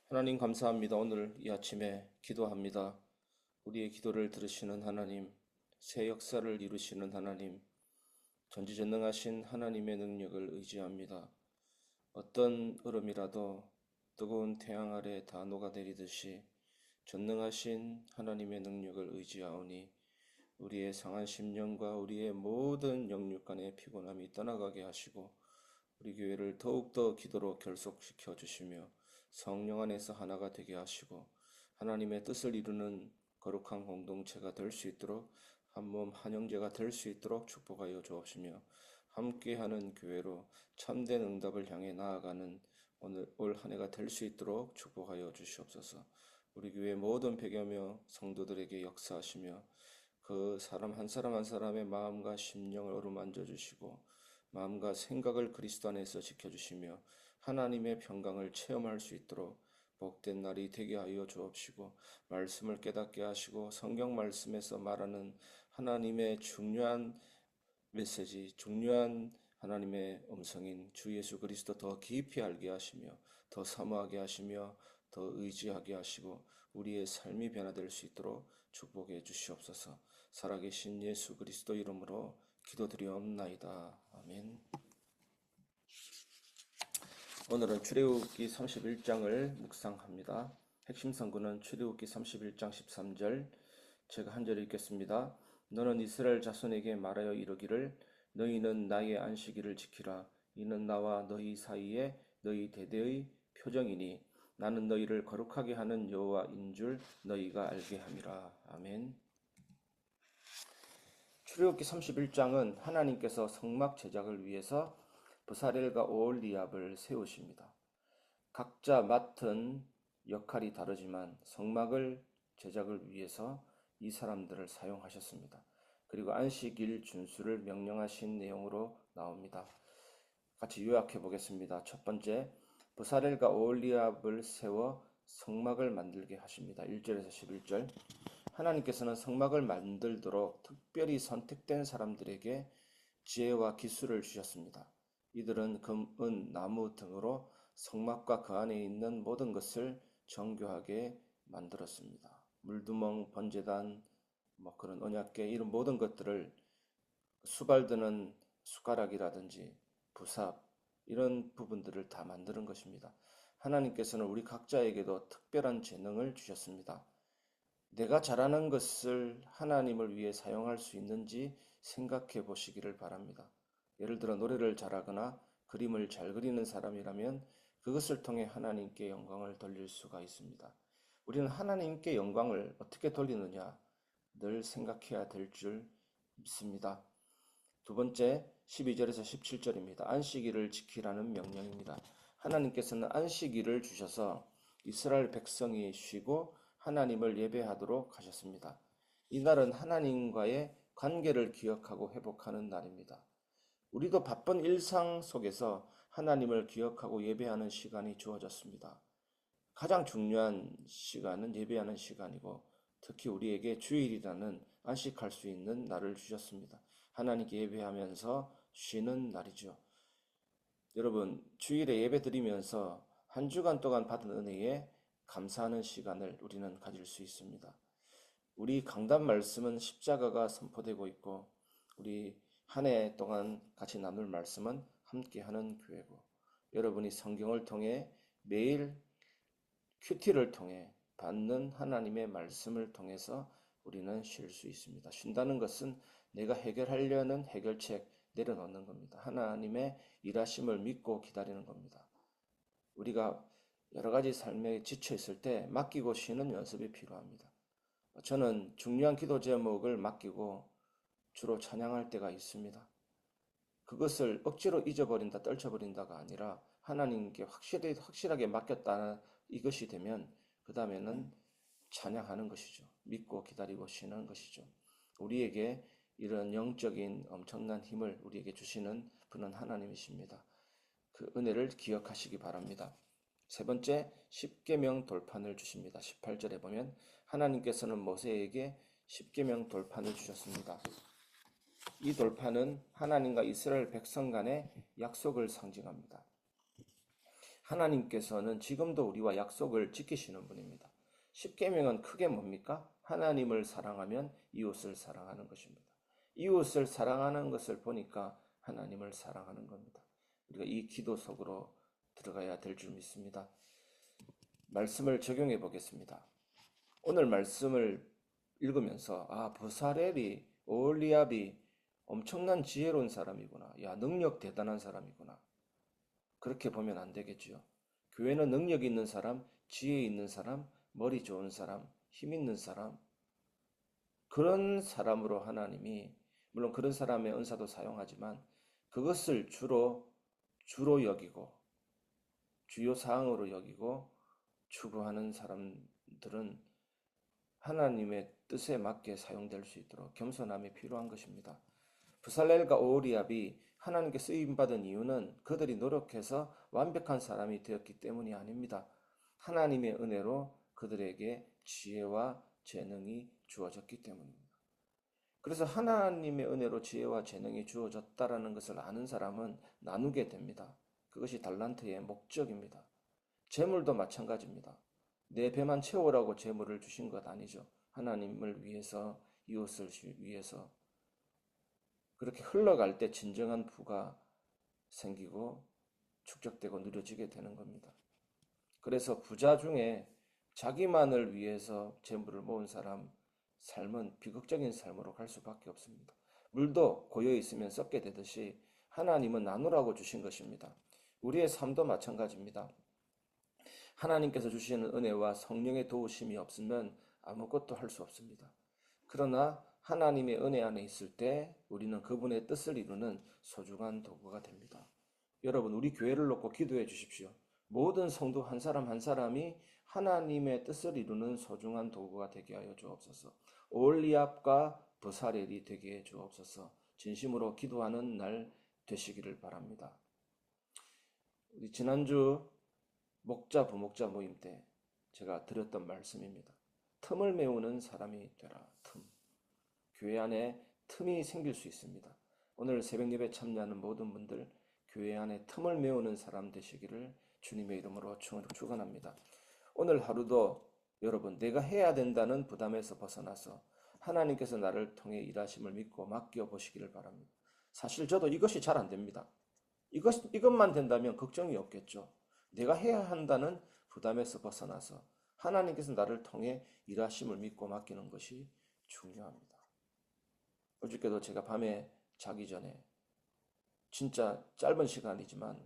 하나님 감사합니다. 오늘 이 아침에 기도합니다. 우리의 기도를 들으시는 하나님, 새 역사를 이루시는 하나님, 전지전능하신 하나님의 능력을 의지합니다. 어떤 얼음이라도 뜨거운 태양 아래 다 녹아내리듯이 전능하신 하나님의 능력을 의지하오니 우리의 상한 심령과 우리의 모든 영육간의 피곤함이 떠나가게 하시고 우리 교회를 더욱더 기도로 결속시켜 주시며 성령 안에서 하나가 되게 하시고 하나님의 뜻을 이루는 거룩한 공동체가 될 수 있도록 한 몸 한 형제가 될 수 있도록 축복하여 주옵시며 함께하는 교회로 참된 응답을 향해 나아가는 오늘 올 한 해가 될 수 있도록 축복하여 주시옵소서. 우리 교회 모든 배교며 성도들에게 역사하시며 그 사람 한 사람 한 사람의 마음과 심령을 어루만져 주시고 마음과 생각을 그리스도 안에서 지켜주시며 하나님의 평강을 체험할 수 있도록 복된 날이 되게 하여 주옵시고 말씀을 깨닫게 하시고 성경 말씀에서 말하는 하나님의 중요한 메시지, 중요한 하나님의 음성인 주 예수 그리스도 더 깊이 알게 하시며 더 사모하게 하시며 더 의지하게 하시고 우리의 삶이 변화될 수 있도록 축복해 주시옵소서. 살아계신 예수 그리스도 이름으로 기도드리옵나이다. 아멘. 오늘은 출애굽기 31장을 묵상합니다. 핵심 성구는 출애굽기 31장 13절. 제가 한 절 읽겠습니다. 너는 이스라엘 자손에게 말하여 이르기를 너희는 나의 안식일을 지키라. 이는 나와 너희 사이에 너희 대대의 표정이니 나는 너희를 거룩하게 하는 여호와인 줄 너희가 알게 함이라. 아멘. 출애굽기 31장은 하나님께서 성막 제작을 위해서 브사렐과 오홀리압을 세우십니다. 각자 맡은 역할이 다르지만 성막을 제작을 위해서 이 사람들을 사용하셨습니다. 그리고 안식일 준수를 명령하신 내용으로 나옵니다. 같이 요약해 보겠습니다. 첫 번째, 브사렐과 오홀리압을 세워 성막을 만들게 하십니다. 1절에서 11절. 하나님께서는 성막을 만들도록 특별히 선택된 사람들에게 지혜와 기술을 주셨습니다. 이들은 금, 은, 나무 등으로 성막과 그 안에 있는 모든 것을 정교하게 만들었습니다. 물두멍, 번제단, 그런 언약궤 이런 모든 것들을 수발드는 숟가락이라든지 부삽 이런 부분들을 다 만드는 것입니다. 하나님께서는 우리 각자에게도 특별한 재능을 주셨습니다. 내가 잘하는 것을 하나님을 위해 사용할 수 있는지 생각해 보시기를 바랍니다. 예를 들어 노래를 잘하거나 그림을 잘 그리는 사람이라면 그것을 통해 하나님께 영광을 돌릴 수가 있습니다. 우리는 하나님께 영광을 어떻게 돌리느냐 늘 생각해야 될 줄 믿습니다. 두 번째 12절에서 17절입니다. 안식일을 지키라는 명령입니다. 하나님께서는 안식일을 주셔서 이스라엘 백성이 쉬고 하나님을 예배하도록 하셨습니다. 이날은 하나님과의 관계를 기억하고 회복하는 날입니다. 우리도 바쁜 일상 속에서 하나님을 기억하고 예배하는 시간이 주어졌습니다. 가장 중요한 시간은 예배하는 시간이고 특히 우리에게 주일이라는 안식할 수 있는 날을 주셨습니다. 하나님께 예배하면서 쉬는 날이죠. 여러분, 주일에 예배 드리면서 한 주간 동안 받은 은혜에 감사하는 시간을 우리는 가질 수 있습니다. 우리 강단 말씀은 십자가가 선포되고 있고 우리 한 해 동안 같이 나눌 말씀은 함께하는 교회고 여러분이 성경을 통해 매일 큐티를 통해 받는 하나님의 말씀을 통해서 우리는 쉴 수 있습니다. 쉰다는 것은 내가 해결하려는 해결책 내려놓는 겁니다. 하나님의 일하심을 믿고 기다리는 겁니다. 우리가 여러 가지 삶에 지쳐 있을 때 맡기고 쉬는 연습이 필요합니다. 저는 중요한 기도 제목을 맡기고 주로 찬양할 때가 있습니다. 그것을 억지로 잊어버린다, 떨쳐버린다가 아니라 하나님께 확실하게 맡겼다 이것이 되면 그 다음에는 찬양하는 것이죠. 믿고 기다리고 쉬는 것이죠. 우리에게 이런 영적인 엄청난 힘을 우리에게 주시는 분은 하나님이십니다. 그 은혜를 기억하시기 바랍니다. 세 번째, 십계명 돌판을 주십니다. 18절에 보면 하나님께서는 모세에게 십계명 돌판을 주셨습니다. 이 돌판은 하나님과 이스라엘 백성 간의 약속을 상징합니다. 하나님께서는 지금도 우리와 약속을 지키시는 분입니다. 십계명은 크게 뭡니까? 하나님을 사랑하면 이웃을 사랑하는 것입니다. 이웃을 사랑하는 것을 보니까 하나님을 사랑하는 겁니다. 우리가 이 기도 속으로 들어가야 될 줄 믿습니다. 말씀을 적용해 보겠습니다. 오늘 말씀을 읽으면서 브사렐이 오홀리압이 엄청난 지혜로운 사람이구나. 능력 대단한 사람이구나. 그렇게 보면 안 되겠지요. 교회는 능력 있는 사람, 지혜 있는 사람, 머리 좋은 사람, 힘 있는 사람, 그런 사람으로 하나님이, 물론 그런 사람의 은사도 사용하지만 그것을 주로 여기고 주요 사항으로 여기고 추구하는 사람들은 하나님의 뜻에 맞게 사용될 수 있도록 겸손함이 필요한 것입니다. 브살렐과 오홀리압이 하나님께 쓰임받은 이유는 그들이 노력해서 완벽한 사람이 되었기 때문이 아닙니다. 하나님의 은혜로 그들에게 지혜와 재능이 주어졌기 때문입니다. 그래서 하나님의 은혜로 지혜와 재능이 주어졌다라는 것을 아는 사람은 나누게 됩니다. 그것이 달란트의 목적입니다. 재물도 마찬가지입니다. 내 배만 채우라고 재물을 주신 것 아니죠. 하나님을 위해서, 이웃을 위해서. 그렇게 흘러갈 때 진정한 부가 생기고 축적되고 누려지게 되는 겁니다. 그래서 부자 중에 자기만을 위해서 재물을 모은 사람 삶은 비극적인 삶으로 갈 수밖에 없습니다. 물도 고여 있으면 썩게 되듯이 하나님은 나누라고 주신 것입니다. 우리의 삶도 마찬가지입니다. 하나님께서 주시는 은혜와 성령의 도우심이 없으면 아무것도 할 수 없습니다. 그러나 하나님의 은혜 안에 있을 때 우리는 그분의 뜻을 이루는 소중한 도구가 됩니다. 여러분, 우리 교회를 놓고 기도해 주십시오. 모든 성도 한 사람 한 사람이 하나님의 뜻을 이루는 소중한 도구가 되게 하여 주옵소서. 오홀리압과 브사렐이 되게 해 주옵소서. 진심으로 기도하는 날 되시기를 바랍니다. 우리 지난주 목자 부목자 모임 때 제가 드렸던 말씀입니다. 틈을 메우는 사람이 되라. 틈. 교회 안에 틈이 생길 수 있습니다. 오늘 새벽 예배 참여하는 모든 분들 교회 안에 틈을 메우는 사람 되시기를 주님의 이름으로 축원합니다. 오늘 하루도 여러분 내가 해야 된다는 부담에서 벗어나서 하나님께서 나를 통해 일하심을 믿고 맡겨 보시기를 바랍니다. 사실 저도 이것이 잘 안 됩니다. 이것만 된다면 걱정이 없겠죠. 내가 해야 한다는 부담에서 벗어나서 하나님께서 나를 통해 일하심을 믿고 맡기는 것이 중요합니다. 어저께도 제가 밤에 자기 전에 진짜 짧은 시간이지만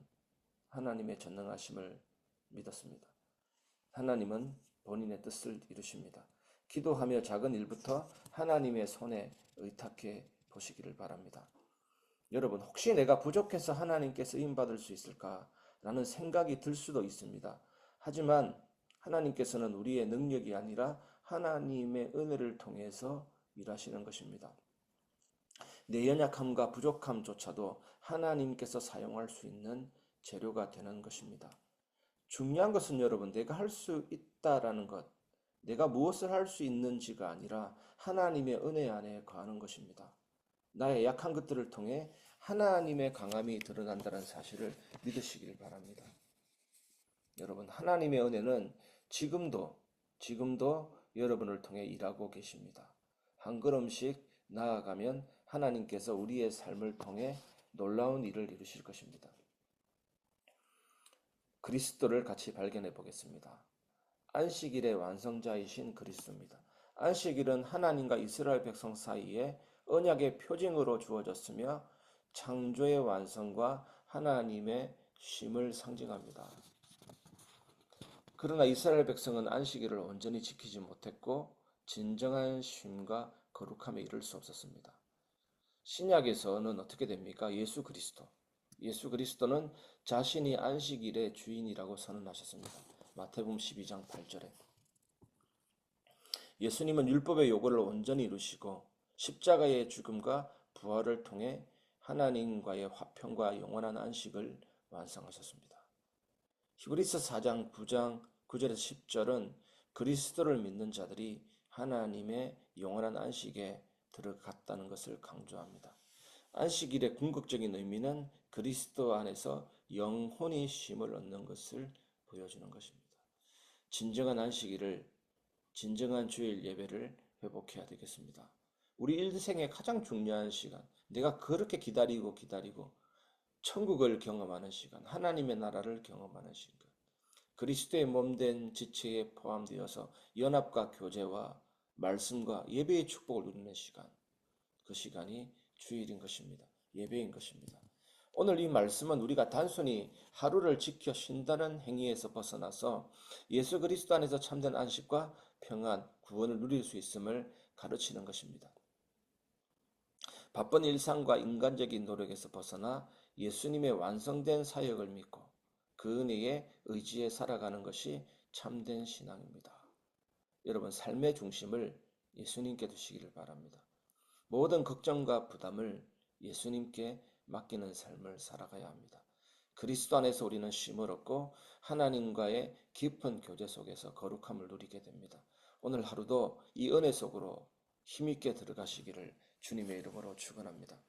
하나님의 전능하심을 믿었습니다. 하나님은 본인의 뜻을 이루십니다. 기도하며 작은 일부터 하나님의 손에 의탁해 보시기를 바랍니다. 여러분, 혹시 내가 부족해서 하나님께 쓰임받을 수 있을까라는 생각이 들 수도 있습니다. 하지만 하나님께서는 우리의 능력이 아니라 하나님의 은혜를 통해서 일하시는 것입니다. 내 연약함과 부족함조차도 하나님께서 사용할 수 있는 재료가 되는 것입니다. 중요한 것은 여러분, 내가 할 수 있다라는 것, 내가 무엇을 할 수 있는지가 아니라 하나님의 은혜 안에 거하는 것입니다. 나의 약한 것들을 통해 하나님의 강함이 드러난다는 사실을 믿으시길 바랍니다. 여러분, 하나님의 은혜는 지금도 여러분을 통해 일하고 계십니다. 한 걸음씩 나아가면 하나님께서 우리의 삶을 통해 놀라운 일을 이루실 것입니다. 그리스도를 같이 발견해 보겠습니다. 안식일의 완성자이신 그리스도입니다. 안식일은 하나님과 이스라엘 백성 사이에 언약의 표징으로 주어졌으며 창조의 완성과 하나님의 쉼을 상징합니다. 그러나 이스라엘 백성은 안식일을 온전히 지키지 못했고 진정한 쉼과 거룩함에 이를 수 없었습니다. 신약에서는 어떻게 됩니까? 예수 그리스도는 자신이 안식일의 주인이라고 선언하셨습니다. 마태복음 12장 8절에 예수님은 율법의 요구를 온전히 이루시고 십자가의 죽음과 부활을 통해 하나님과의 화평과 영원한 안식을 완성하셨습니다. 히브리서 4장 9장 9절에서 10절은 그리스도를 믿는 자들이 하나님의 영원한 안식에 들어갔다는 것을 강조합니다. 안식일의 궁극적인 의미는 그리스도 안에서 영혼이 쉼을 얻는 것을 보여주는 것입니다. 진정한 안식일을, 진정한 주일 예배를 회복해야 되겠습니다. 우리 일생의 가장 중요한 시간, 내가 그렇게 기다리고 천국을 경험하는 시간, 하나님의 나라를 경험하는 시간, 그리스도의 몸된 지체에 포함되어서 연합과 교제와 말씀과 예배의 축복을 누리는 시간, 그 시간이 주일인 것입니다. 예배인 것입니다. 오늘 이 말씀은 우리가 단순히 하루를 지켜 쉰다는 행위에서 벗어나서 예수 그리스도 안에서 참된 안식과 평안, 구원을 누릴 수 있음을 가르치는 것입니다. 바쁜 일상과 인간적인 노력에서 벗어나 예수님의 완성된 사역을 믿고 그 은혜에 의지해 살아가는 것이 참된 신앙입니다. 여러분, 삶의 중심을 예수님께 두시기를 바랍니다. 모든 걱정과 부담을 예수님께 맡기는 삶을 살아가야 합니다. 그리스도 안에서 우리는 쉼을 얻고 하나님과의 깊은 교제 속에서 거룩함을 누리게 됩니다. 오늘 하루도 이 은혜 속으로 힘있게 들어가시기를 주님의 이름으로 축원합니다.